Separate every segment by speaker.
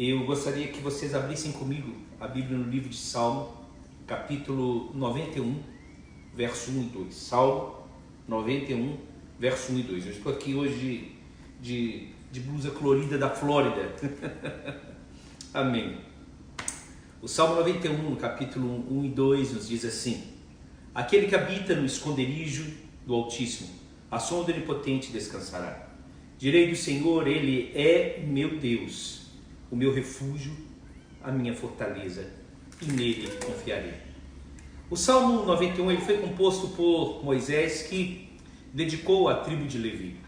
Speaker 1: Eu gostaria que vocês abrissem comigo a Bíblia no livro de Salmo, capítulo 91, verso 1 e 2. Salmo 91, verso 1 e 2. Eu estou aqui hoje de blusa colorida da Flórida. Amém. O Salmo 91, no capítulo 1 e 2, nos diz assim: aquele que habita no esconderijo do Altíssimo, à sombra do Onipotente descansará. Direi do Senhor, Ele é meu Deus, o meu refúgio, a minha fortaleza, e nele confiarei. O Salmo 91 ele foi composto por Moisés, que dedicou à tribo de Levi.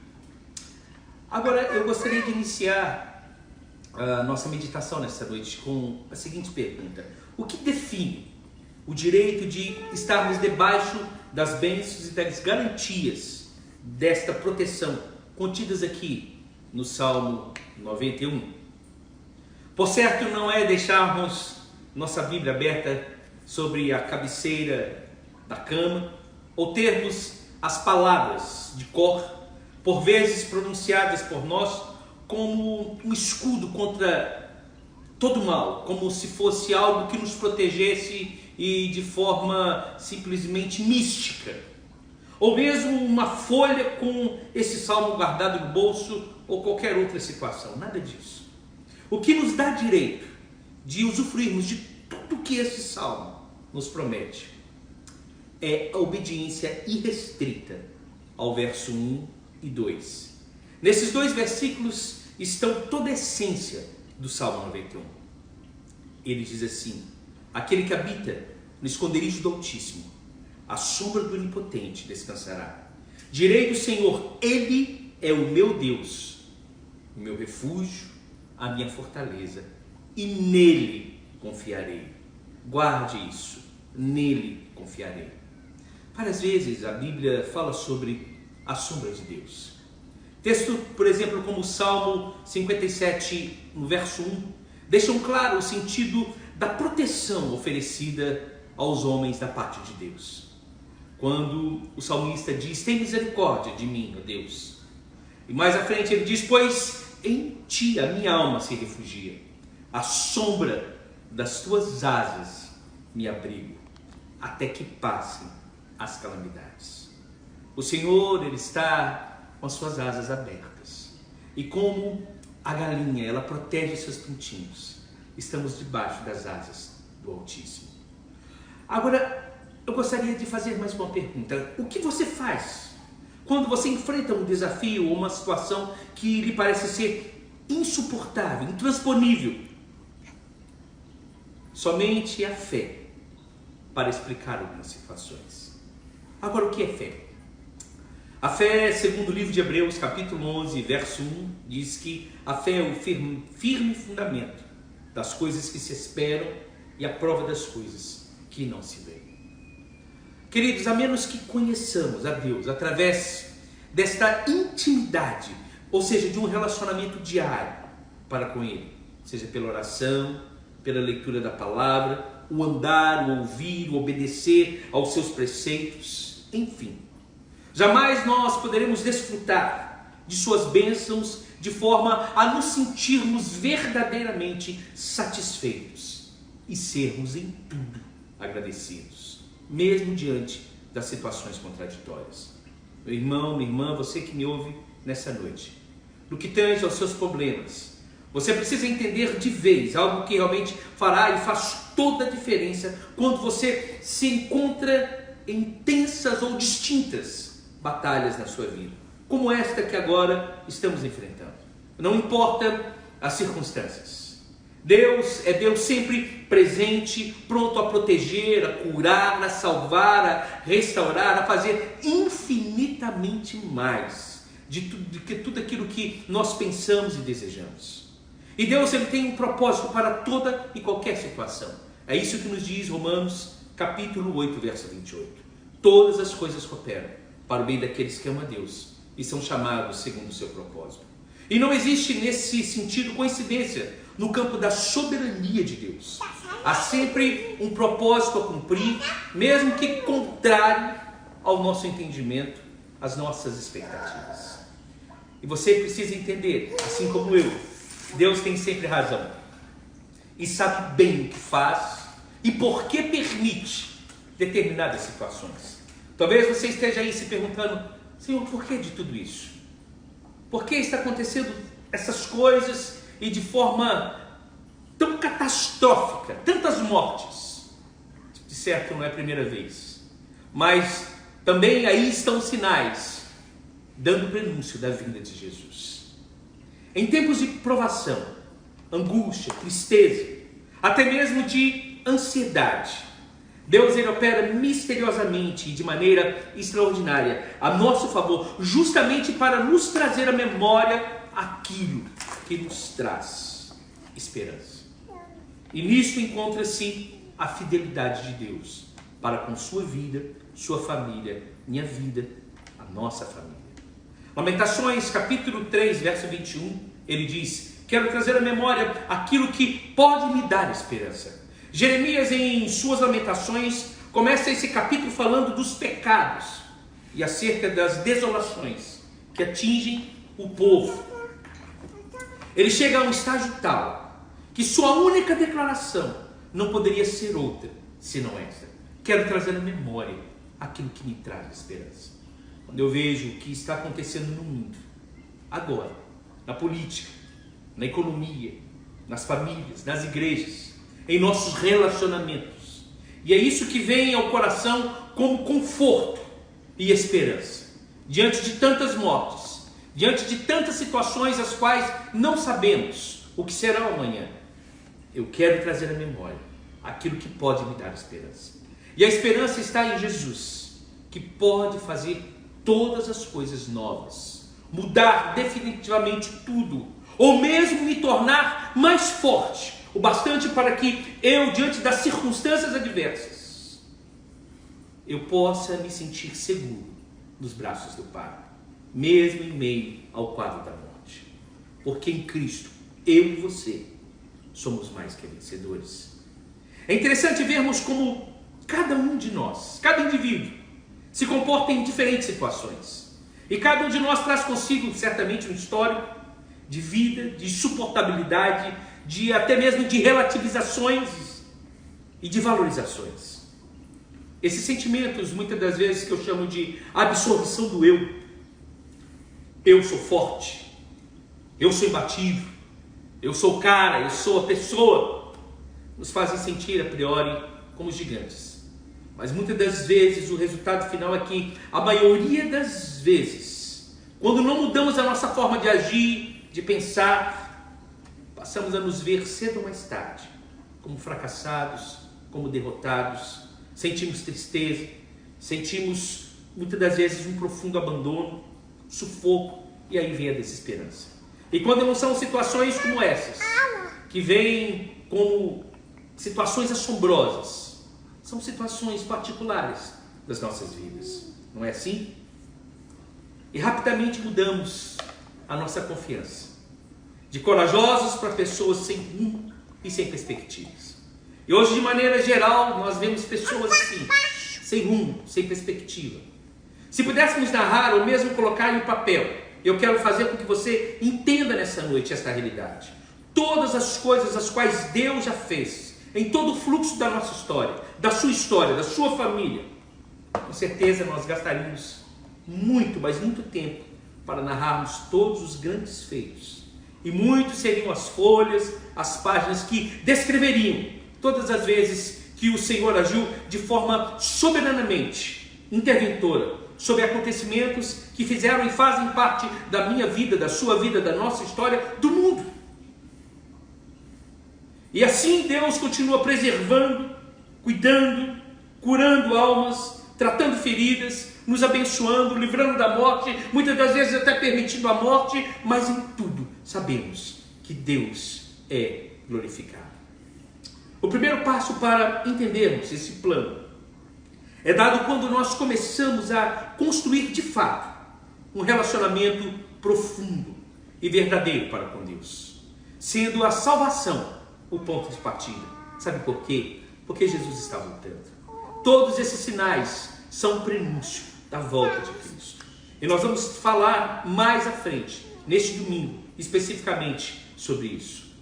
Speaker 1: Agora eu gostaria de iniciar a nossa meditação nesta noite com a seguinte pergunta: o que define o direito de estarmos debaixo das bênçãos e das garantias desta proteção contidas aqui no Salmo 91? Por certo, não é deixarmos nossa Bíblia aberta sobre a cabeceira da cama, ou termos as palavras de cor, por vezes pronunciadas por nós, como um escudo contra todo mal, como se fosse algo que nos protegesse e de forma simplesmente mística. Ou mesmo uma folha com esse salmo guardado no bolso ou qualquer outra situação. Nada disso. O que nos dá direito de usufruirmos de tudo que esse salmo nos promete é a obediência irrestrita ao verso 1 e 2. Nesses dois versículos estão toda a essência do Salmo 91. Ele diz assim: aquele que habita no esconderijo do Altíssimo, à sombra do Onipotente descansará. Direi do Senhor, Ele é o meu Deus, o meu refúgio, a minha fortaleza, e nele confiarei. Guarde isso, nele confiarei. Várias vezes a Bíblia fala sobre a sombra de Deus. Texto, por exemplo, como o Salmo 57, no verso 1, deixam claro o sentido da proteção oferecida aos homens da parte de Deus. Quando o salmista diz: tem misericórdia de mim, ó Deus. E mais à frente ele diz: pois em ti a minha alma se refugia, à sombra das tuas asas me abrigo, até que passem as calamidades. O Senhor, Ele está com as suas asas abertas, e como a galinha, ela protege seus pintinhos, estamos debaixo das asas do Altíssimo. Agora, eu gostaria de fazer mais uma pergunta: o que você faz quando você enfrenta um desafio ou uma situação que lhe parece ser insuportável, intransponível? Somente a fé para explicar algumas situações. Agora, o que é fé? A fé, segundo o livro de Hebreus, capítulo 11, verso 1, diz que a fé é o firme fundamento das coisas que se esperam e a prova das coisas que não se veem. Queridos, a menos que conheçamos a Deus através desta intimidade, ou seja, de um relacionamento diário para com Ele, seja pela oração, pela leitura da palavra, o andar, o ouvir, o obedecer aos seus preceitos, enfim, jamais nós poderemos desfrutar de suas bênçãos de forma a nos sentirmos verdadeiramente satisfeitos e sermos em tudo agradecidos, mesmo diante das situações contraditórias. Meu irmão, minha irmã, você que me ouve nessa noite, no que tange aos seus problemas, você precisa entender de vez algo que realmente fará e faz toda a diferença quando você se encontra em tensas ou distintas batalhas na sua vida, como esta que agora estamos enfrentando. Não importa as circunstâncias, Deus é Deus sempre presente, pronto a proteger, a curar, a salvar, a restaurar, a fazer infinitamente mais do que tudo aquilo que nós pensamos e desejamos. E Deus, Ele tem um propósito para toda e qualquer situação. É isso que nos diz Romanos capítulo 8, verso 28. Todas as coisas cooperam para o bem daqueles que amam a Deus e são chamados segundo o seu propósito. E não existe nesse sentido coincidência no campo da soberania de Deus. Há sempre um propósito a cumprir, mesmo que contrário ao nosso entendimento, às nossas expectativas. E você precisa entender, assim como eu, Deus tem sempre razão. e sabe bem o que faz e por que permite determinadas situações. Talvez você esteja aí se perguntando: Senhor, por que de tudo isso? Por que está acontecendo essas coisas e de forma tão catastrófica, tantas mortes? De certo, não é a primeira vez, mas também aí estão sinais dando prenúncio da vinda de Jesus. Em tempos de provação, angústia, tristeza, até mesmo de ansiedade, Deus ele opera misteriosamente e de maneira extraordinária a nosso favor, justamente para nos trazer à memória aquilo que nos traz esperança. E nisso encontra-se a fidelidade de Deus para com sua vida, sua família, minha vida, a nossa família. Lamentações capítulo 3, verso 21, ele diz: quero trazer à memória aquilo que pode me dar esperança. Jeremias, em suas lamentações, começa esse capítulo falando dos pecados e acerca das desolações que atingem o povo. Ele chega a um estágio tal que sua única declaração não poderia ser outra senão essa: quero trazer à memória aquilo que me traz esperança. Quando eu vejo o que está acontecendo no mundo, agora, na política, na economia, nas famílias, nas igrejas, em nossos relacionamentos, e é isso que vem ao coração como conforto e esperança, diante de tantas mortes, diante de tantas situações as quais não sabemos o que será amanhã. Eu quero trazer à memória aquilo que pode me dar esperança, e a esperança está em Jesus, que pode fazer todas as coisas novas, mudar definitivamente tudo, ou mesmo me tornar mais forte, o bastante para que eu, diante das circunstâncias adversas, eu possa me sentir seguro nos braços do Pai, mesmo em meio ao quadro da morte. Porque em Cristo, eu e você somos mais que vencedores. É interessante vermos como cada um de nós, cada indivíduo, se comporta em diferentes situações. E cada um de nós traz consigo, certamente, um histórico de vida, de suportabilidade, de até mesmo de relativizações e de valorizações. Esses sentimentos, muitas das vezes, que eu chamo de absorção do eu. Eu sou forte, eu sou imbatível, eu sou o cara, eu sou a pessoa, nos fazem sentir a priori como gigantes. Mas muitas das vezes o resultado final é que, a maioria das vezes, quando não mudamos a nossa forma de agir, de pensar, passamos a nos ver cedo ou mais tarde como fracassados, como derrotados, sentimos tristeza, sentimos muitas das vezes um profundo abandono, sufoco, e aí vem a desesperança. E quando não são situações como essas, que vêm como situações assombrosas, são situações particulares das nossas vidas, não é assim? E rapidamente mudamos a nossa confiança, de corajosos para pessoas sem rumo e sem perspectivas. E hoje, de maneira geral, nós vemos pessoas assim, sem rumo, sem perspectiva. Se pudéssemos narrar ou mesmo colocar em papel, eu quero fazer com que você entenda nessa noite esta realidade. Todas as coisas as quais Deus já fez, em todo o fluxo da nossa história, da sua família, com certeza nós gastaríamos muito, mas muito tempo para narrarmos todos os grandes feitos. E muitos seriam as folhas, as páginas que descreveriam todas as vezes que o Senhor agiu de forma soberanamente interventora sobre acontecimentos que fizeram e fazem parte da minha vida, da sua vida, da nossa história, do mundo. E assim Deus continua preservando, cuidando, curando almas, tratando feridas, nos abençoando, livrando da morte, muitas das vezes até permitindo a morte, mas em tudo sabemos que Deus é glorificado. O primeiro passo para entendermos esse plano é dado quando nós começamos a construir de fato um relacionamento profundo e verdadeiro para com Deus, sendo a salvação o ponto de partida. Sabe por quê? Porque Jesus está voltando. Todos esses sinais são um prenúncio da volta de Cristo. E nós vamos falar mais à frente, neste domingo, especificamente sobre isso.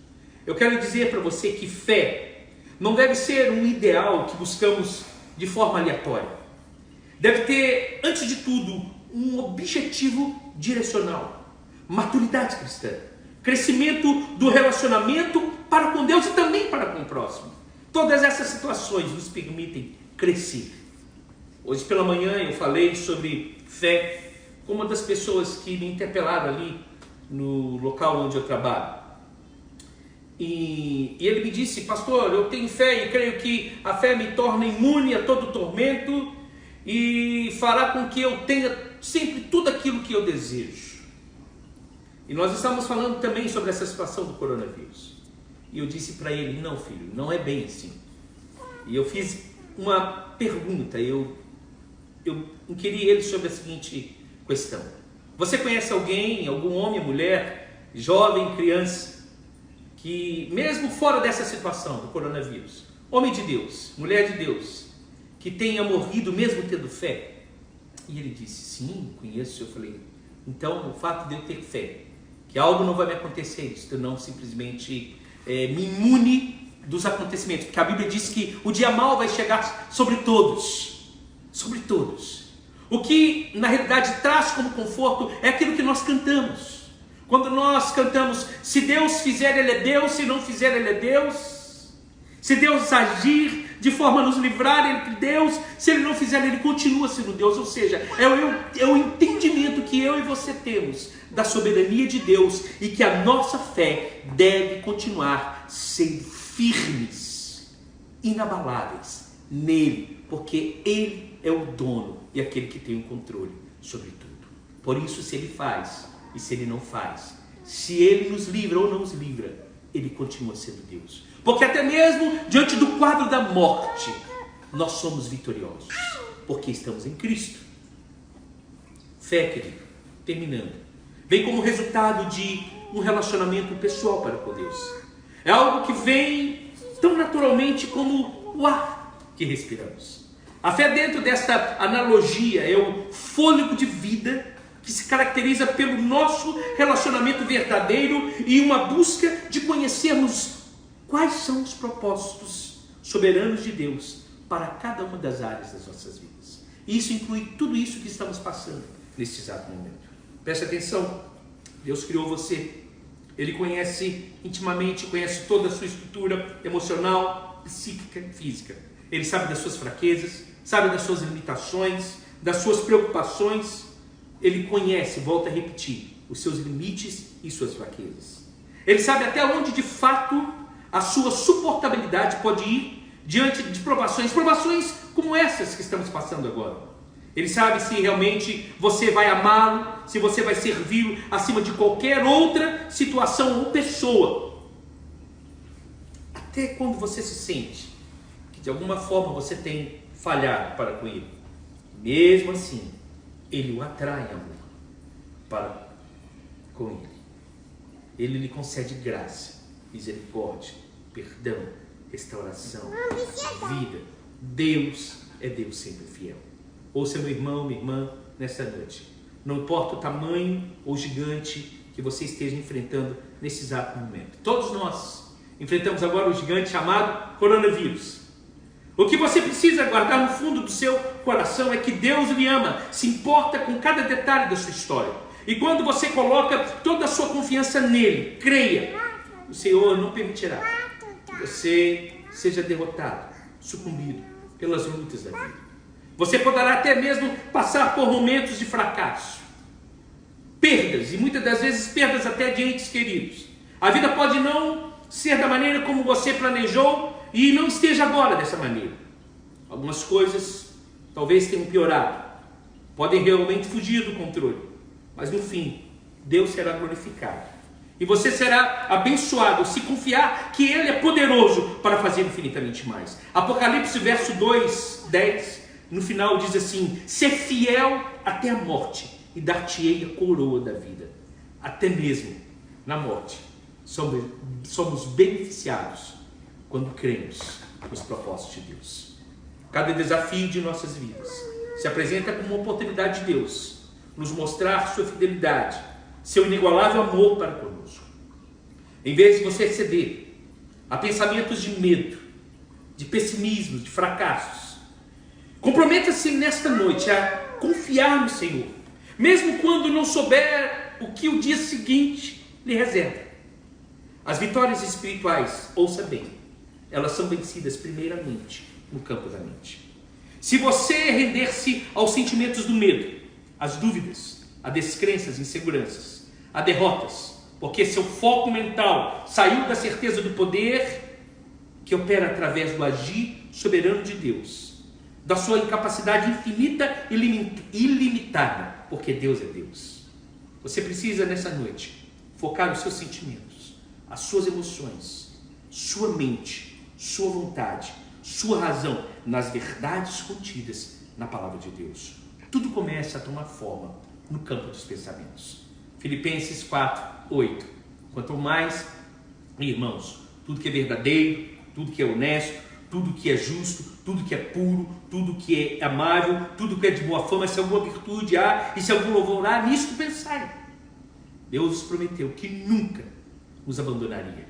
Speaker 1: Eu quero dizer para você que fé não deve ser um ideal que buscamos de forma aleatória. Deve ter, antes de tudo, um objetivo direcional. Maturidade cristã. Crescimento do relacionamento para com Deus e também para com o próximo. Todas essas situações nos permitem crescer. Hoje pela manhã eu falei sobre fé com uma das pessoas que me interpelaram ali no local onde eu trabalho. E ele me disse: pastor, eu tenho fé e creio que a fé me torna imune a todo tormento e fará com que eu tenha sempre tudo aquilo que eu desejo. E nós estávamos falando também sobre essa situação do coronavírus. E eu disse para ele: não, filho, não é bem assim. E eu fiz uma pergunta, eu inquiri ele sobre a seguinte questão: você conhece alguém, algum homem, mulher, jovem, criança, que mesmo fora dessa situação do coronavírus, homem de Deus, mulher de Deus, que tenha morrido mesmo tendo fé? E ele disse: sim, conheço. Eu falei: então o fato de eu ter fé que algo não vai me acontecer, isto não simplesmente me imune dos acontecimentos, porque a Bíblia diz que o dia mau vai chegar sobre todos, sobre todos. O que na realidade traz como conforto é aquilo que nós cantamos. Quando nós cantamos: se Deus fizer, Ele é Deus, se não fizer, Ele é Deus. Se Deus agir de forma a nos livrar, Ele é Deus, se Ele não fizer, Ele continua sendo Deus. Ou seja, é o entendimento que eu e você temos da soberania de Deus e que a nossa fé deve continuar sendo firmes, inabaláveis nele, porque Ele é o dono e aquele que tem o controle sobre tudo. Por isso, se Ele faz e se Ele não faz, se Ele nos livra ou não nos livra, Ele continua sendo Deus. Porque até mesmo diante do quadro da morte, nós somos vitoriosos, porque estamos em Cristo. Fé, querido, terminando, vem como resultado de um relacionamento pessoal para com Deus. É algo que vem tão naturalmente como o ar que respiramos. A fé, dentro desta analogia, é o fôlego de vida que se caracteriza pelo nosso relacionamento verdadeiro e uma busca de conhecermos quais são os propósitos soberanos de Deus para cada uma das áreas das nossas vidas. E isso inclui tudo isso que estamos passando neste exato momento. Preste atenção, Deus criou você. Ele conhece intimamente, conhece toda a sua estrutura emocional, psíquica e física. Ele sabe das suas fraquezas, sabe das suas limitações, das suas preocupações. Ele conhece, volta a repetir, os seus limites e suas fraquezas. Ele sabe até onde de fato a sua suportabilidade pode ir diante de provações como essas que estamos passando agora. Ele sabe se realmente você vai amá-lo, se você vai servi-lo acima de qualquer outra situação ou pessoa. Até quando você se sente que de alguma forma você tem falhado para com ele, mesmo assim, ele o atrai, amor, para com ele. Ele lhe concede graça, misericórdia, perdão, restauração, vida. Deus é Deus sempre fiel. Ouça, meu irmão, minha irmã, nessa noite. Não importa o tamanho ou gigante que você esteja enfrentando nesse exato momento. Todos nós enfrentamos agora o gigante chamado coronavírus. O que você precisa guardar no fundo do seu coração é que Deus lhe ama, se importa com cada detalhe da sua história. E quando você coloca toda a sua confiança nele, creia, o Senhor não permitirá que você seja derrotado, sucumbido pelas lutas da vida. Você poderá até mesmo passar por momentos de fracasso, perdas, e muitas das vezes perdas até de entes queridos. A vida pode não ser da maneira como você planejou e não esteja agora dessa maneira. Algumas coisas talvez tenham piorado, podem realmente fugir do controle, mas no fim, Deus será glorificado. E você será abençoado se confiar que Ele é poderoso para fazer infinitamente mais. Apocalipse verso 2, 10, no final diz assim: ser fiel até a morte e dar-te-ei a coroa da vida. Até mesmo na morte somos beneficiados quando cremos nos propósitos de Deus. Cada desafio de nossas vidas se apresenta como uma oportunidade de Deus nos mostrar sua fidelidade, seu inigualável amor para conosco. Em vez de você ceder, a pensamentos de medo, de pessimismo, de fracassos. Comprometa-se nesta noite a confiar no Senhor, mesmo quando não souber o que o dia seguinte lhe reserva. As vitórias espirituais, ouça bem, elas são vencidas primeiramente no campo da mente. Se você render-se aos sentimentos do medo, às dúvidas, a descrenças, inseguranças, a derrotas, porque seu foco mental saiu da certeza do poder que opera através do agir soberano de Deus, da sua incapacidade infinita e ilimitada, porque Deus é Deus. Você precisa nessa noite focar os seus sentimentos, as suas emoções, sua mente, sua vontade, sua razão nas verdades contidas na palavra de Deus. Tudo começa a tomar forma no campo dos pensamentos. Filipenses 4:8. Quanto mais, irmãos, tudo que é verdadeiro, tudo que é honesto, tudo que é justo, tudo que é puro, tudo que é amável, tudo que é de boa fama, se alguma virtude há e se algum louvor há, nisto pensai. Deus prometeu que nunca nos abandonaria.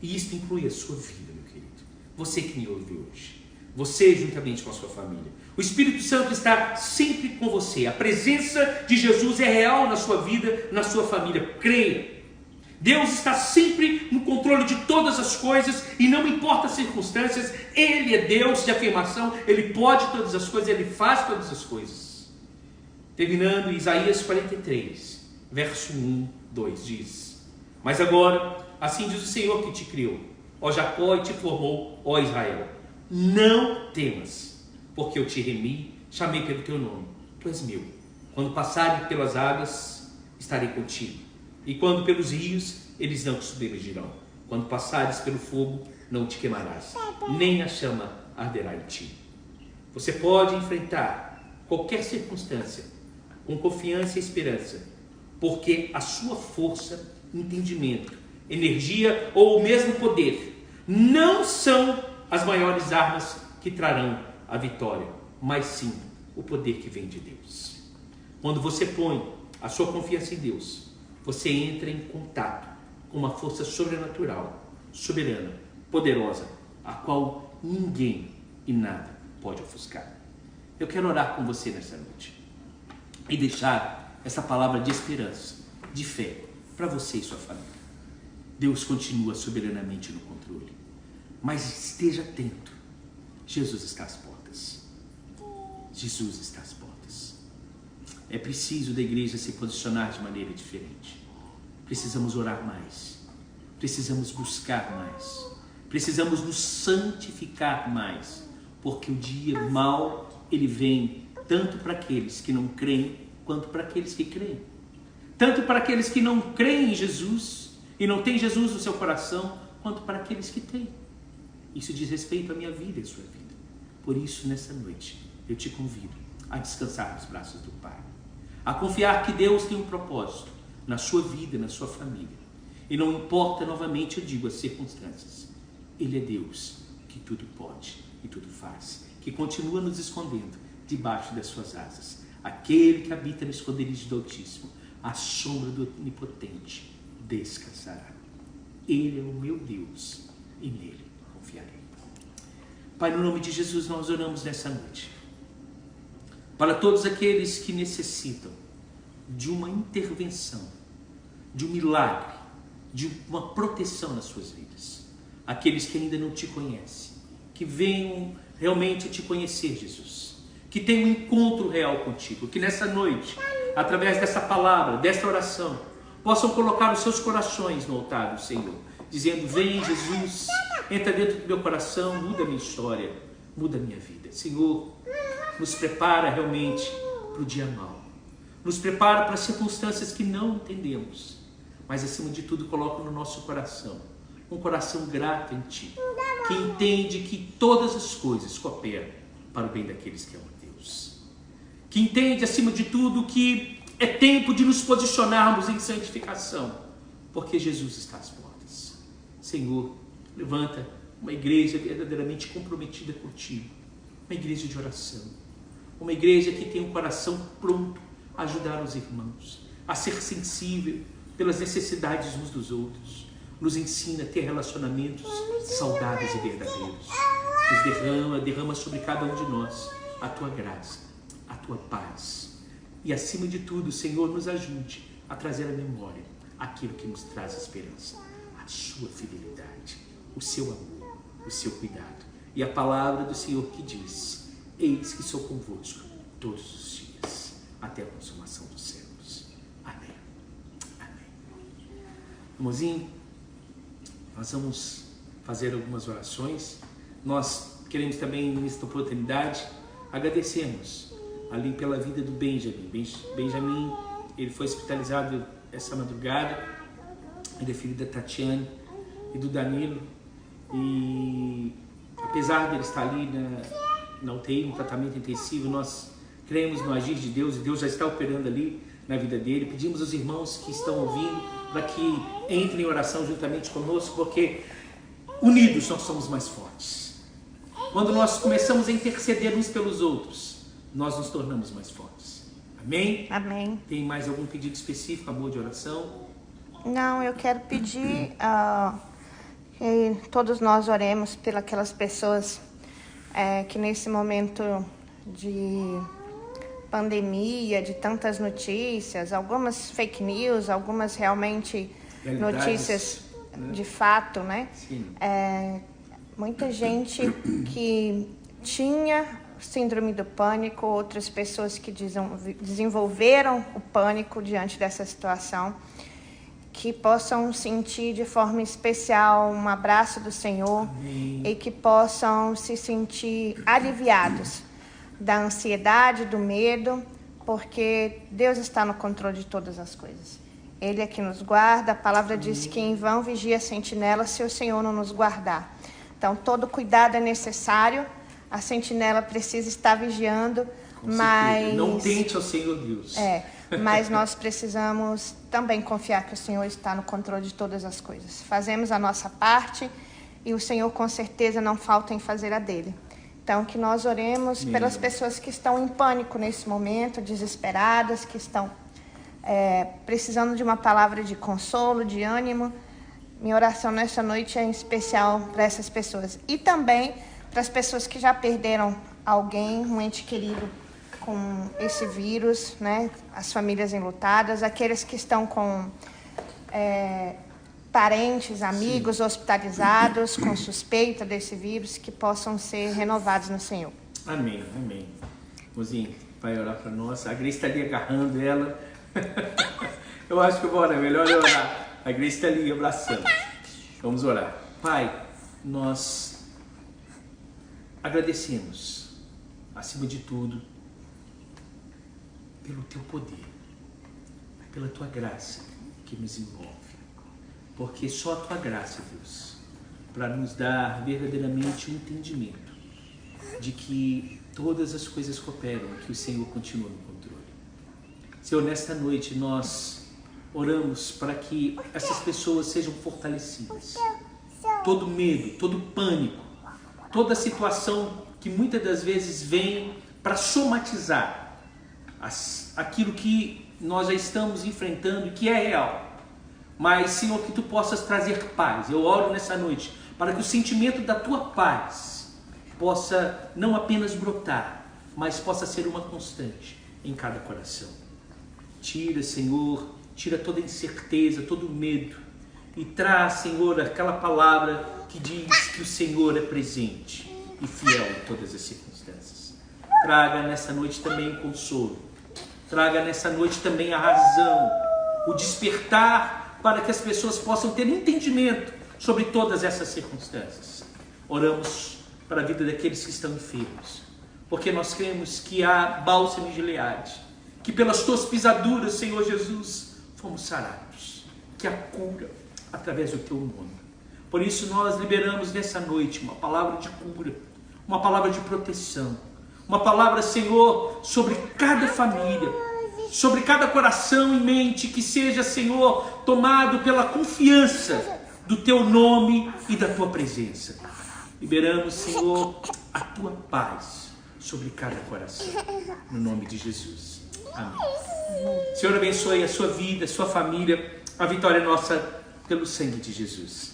Speaker 1: E isso inclui a sua vida, meu querido. Você que me ouve hoje. Você juntamente com a sua família. O Espírito Santo está sempre com você. A presença de Jesus é real na sua vida, na sua família. Creia. Deus está sempre no controle de todas as coisas e não importa as circunstâncias. Ele é Deus de afirmação. Ele pode todas as coisas, Ele faz todas as coisas. Terminando, Isaías 43, verso 1, 2 diz: Mas agora, assim diz o Senhor que te criou, ó Jacó, e te formou, ó Israel. Não temas, porque eu te remi, chamei pelo teu nome, tu és meu. Quando passarem pelas águas, estarei contigo. E quando pelos rios, eles não te submergirão. Quando passares pelo fogo, não te queimarás, nem a chama arderá em ti. Você pode enfrentar qualquer circunstância com confiança e esperança, porque a sua força, entendimento, energia ou o mesmo poder não são as maiores armas que trarão a vitória, mas sim o poder que vem de Deus. Quando você põe a sua confiança em Deus, você entra em contato com uma força sobrenatural, soberana, poderosa, a qual ninguém e nada pode ofuscar. Eu quero orar com você nessa noite e deixar essa palavra de esperança, de fé, para você e sua família. Deus continua soberanamente no controle, mas esteja atento. Jesus está às portas. Jesus está às portas. É preciso da igreja se posicionar de maneira diferente. Precisamos orar mais. Precisamos buscar mais. Precisamos nos santificar mais, porque o dia mau, ele vem tanto para aqueles que não creem, quanto para aqueles que creem. Tanto para aqueles que não creem em Jesus e não têm Jesus no seu coração, quanto para aqueles que têm. Isso diz respeito à minha vida e à sua vida. Por isso, nessa noite, eu te convido a descansar nos braços do Pai, a confiar que Deus tem um propósito na sua vida, na sua família. E não importa, novamente eu digo, as circunstâncias. Ele é Deus que tudo pode e tudo faz, que continua nos escondendo debaixo das suas asas. Aquele que habita no esconderijo do Altíssimo, à sombra do Onipotente, descansará. Ele é o meu Deus e nele confiarei. Pai, no nome de Jesus nós oramos nessa noite para todos aqueles que necessitam de uma intervenção, de um milagre, de uma proteção nas suas vidas. Aqueles que ainda não te conhecem, que venham realmente te conhecer, Jesus, que tenham um encontro real contigo, que nessa noite, através dessa palavra, dessa oração, possam colocar os seus corações no altar do Senhor, dizendo: vem Jesus, entra dentro do meu coração, muda a minha história, muda a minha vida. Senhor, nos prepara realmente para o dia mau, nos prepara para as circunstâncias que não entendemos, mas acima de tudo coloca no nosso coração um coração grato em Ti, que entende que todas as coisas cooperam para o bem daqueles que amam a Deus, que entende acima de tudo que é tempo de nos posicionarmos em santificação, porque Jesus está às portas. Senhor, levanta uma igreja verdadeiramente comprometida contigo, uma igreja de oração, uma igreja que tem um coração pronto a ajudar os irmãos, a ser sensível pelas necessidades uns dos outros. nos ensina a ter relacionamentos saudáveis e verdadeiros. Derrama sobre cada um de nós a tua graça, a tua paz. E acima de tudo, Senhor, nos ajude a trazer à memória aquilo que nos traz esperança, a sua fidelidade, o seu amor, o seu cuidado. E a palavra do Senhor que diz: eis que sou convosco todos os dias, até a consumação dos séculos. Amém. Amém. Irmãozinho, nós vamos fazer algumas orações. Nós queremos também, nesta oportunidade, agradecermos ali pela vida do Benjamin. Benjamin, ele foi hospitalizado essa madrugada. Ele é filho da Tatiane e do Danilo. E apesar de ele estar ali na UTI, no tratamento intensivo, nós cremos no agir de Deus, e Deus já está operando ali na vida dele. Pedimos aos irmãos que estão ouvindo para que entrem em oração juntamente conosco, porque unidos nós somos mais fortes. Quando nós começamos a interceder uns pelos outros, nós nos tornamos mais fortes. Amém?
Speaker 2: Amém.
Speaker 1: Tem mais algum pedido específico, amor, de oração?
Speaker 2: Não, eu quero pedir que todos nós oremos pelas pessoas que nesse momento de pandemia, de tantas notícias, algumas fake news, algumas realmente notícias de fato, né?
Speaker 1: Sim.
Speaker 2: Muita gente que tinha síndrome do pânico, outras pessoas que desenvolveram o pânico diante dessa situação, que possam sentir de forma especial um abraço do Senhor.
Speaker 1: Amém.
Speaker 2: E que possam se sentir aliviados da ansiedade, do medo, porque Deus está no controle de todas as coisas. Ele é que nos guarda. A palavra diz que em vão vigia a sentinela se o Senhor não nos guardar. Então, todo cuidado é necessário. A sentinela precisa estar vigiando, mas
Speaker 1: não tente ao Senhor Deus.
Speaker 2: Mas nós precisamos também confiar que o Senhor está no controle de todas as coisas. Fazemos a nossa parte e o Senhor com certeza não falta em fazer a dele. Então, que nós oremos pelas pessoas que estão em pânico nesse momento, desesperadas, que estão precisando de uma palavra de consolo, de ânimo. Minha oração nessa noite é em especial para essas pessoas. E também para as pessoas que já perderam alguém, um ente querido, com esse vírus, né? As famílias enlutadas, aqueles que estão com parentes, amigos hospitalizados com suspeita desse vírus, que possam ser renovados no Senhor.
Speaker 1: Amém, amém. Mozinho, vai orar para nós. A Grace está ali agarrando ela. Eu acho que é melhor eu orar. A Grace está ali abraçando. Vamos orar. Pai, nós agradecemos, acima de tudo, pelo teu poder, pela tua graça que nos envolve. Porque só a tua graça, Deus, para nos dar verdadeiramente um entendimento de que todas as coisas cooperam, que o Senhor continua no controle. Senhor, nesta noite nós oramos para que essas pessoas sejam fortalecidas. Todo medo, todo pânico, toda situação que muitas das vezes vem para somatizar aquilo que nós já estamos enfrentando e que é real. Mas, Senhor, que Tu possas trazer paz. Eu oro nessa noite para que o sentimento da Tua paz possa não apenas brotar, mas possa ser uma constante em cada coração. Tira, Senhor, tira toda incerteza, todo medo e traz, Senhor, aquela palavra que diz que o Senhor é presente e fiel em todas as circunstâncias. Traga nessa noite também o consolo. Traga nessa noite também a razão, o despertar para que as pessoas possam ter entendimento sobre todas essas circunstâncias. Oramos para a vida daqueles que estão enfermos, porque nós cremos que há bálsamo de Gileade, que pelas tuas pisaduras, Senhor Jesus, fomos sarados, que há cura através do teu nome. Por isso nós liberamos nessa noite uma palavra de cura, uma palavra de proteção, uma palavra, Senhor, sobre cada família, sobre cada coração e mente, que seja, Senhor, tomado pela confiança do Teu nome e da Tua presença. Liberamos, Senhor, a Tua paz sobre cada coração, no nome de Jesus. Amém. Senhor, abençoe a sua vida, a sua família. A vitória é nossa pelo sangue de Jesus.